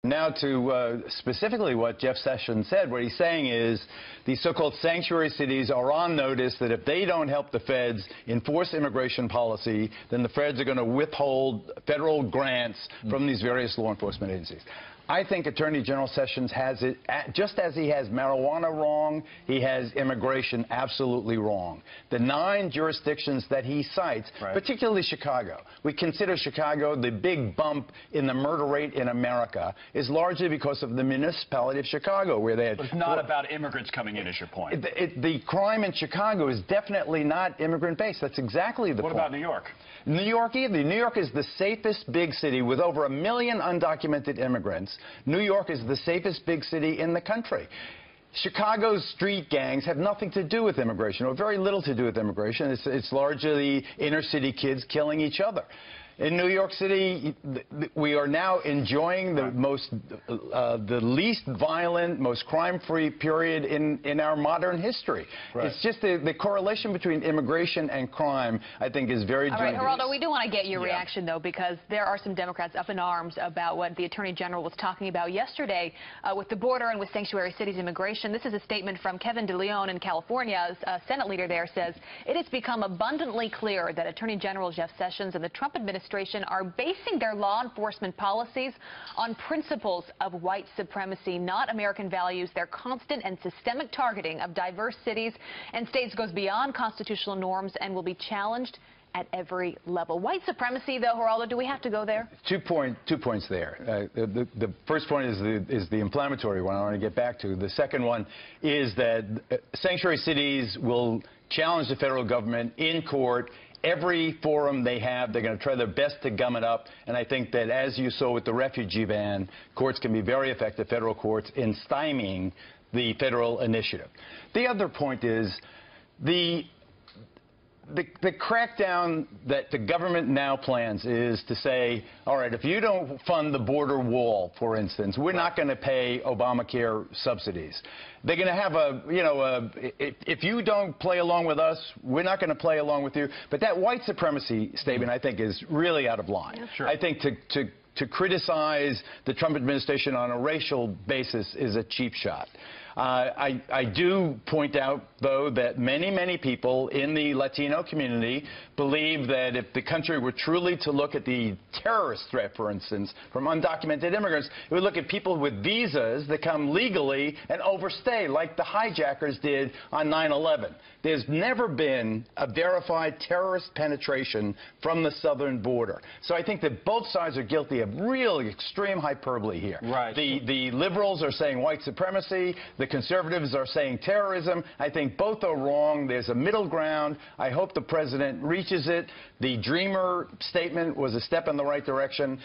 Now to specifically what Jeff Sessions said, what he's saying is these so-called sanctuary cities are on notice that if they don't help the feds enforce immigration policy, then the feds are going to withhold federal grants from these various law enforcement agencies. I think Attorney General Sessions has it, just as he has marijuana wrong, he has immigration absolutely wrong. The 9 jurisdictions that he cites, particularly Chicago, we consider Chicago the big bump in the murder rate in America, is largely because of the municipality of Chicago, where they had... But it's not about immigrants coming in, is your point. The crime in Chicago is definitely not immigrant-based. That's exactly the point. What about New York? New York either. New York is the safest big city with over 1 million undocumented immigrants. New York is the safest big city in the country. Chicago's street gangs have nothing to do with immigration, or very little to do with immigration. It's largely inner city kids killing each other. In New York City, we are now enjoying the least violent, most crime-free period in our modern history. It's just the correlation between immigration and crime, I think, is very dangerous. All right, Geraldo, we do want to get your reaction, though, because there are some Democrats up in arms about what the Attorney General was talking about yesterday with the border and with sanctuary cities immigration. This is a statement from Kevin DeLeon in California. A Senate leader there says, "It has become abundantly clear that Attorney General Jeff Sessions and the Trump administration are basing their law enforcement policies on principles of white supremacy, not American values. Their constant and systemic targeting of diverse cities and states goes beyond constitutional norms and will be challenged at every level." White supremacy, though, Geraldo, do we have to go there? 2 points there. The first point is the inflammatory one I want to get back to. The second one is that sanctuary cities will challenge the federal government in court. Every forum they have, they're going to try their best to gum it up. And I think that, as you saw with the refugee ban, courts can be very effective, federal courts, in stymieing the federal initiative. The other point is the crackdown that the government now plans is to say, all right, if you don't fund the border wall, for instance, we're not going to pay Obamacare subsidies. They're going to have if you don't play along with us, we're not going to play along with you. But that white supremacy statement, I think, is really out of line. I think to criticize the Trump administration on a racial basis is a cheap shot. I do point out, though, that many people in the Latino community believe that if the country were truly to look at the terrorist threat, for instance, from undocumented immigrants, it would look at people with visas that come legally and overstay, like the hijackers did on 9/11. There's never been a verified terrorist penetration from the southern border. So I think that both sides are guilty of really extreme hyperbole here. The liberals are saying white supremacy. The conservatives are saying terrorism. I think both are wrong. There's a middle ground. I hope the president reaches it. The Dreamer statement was a step in the right direction.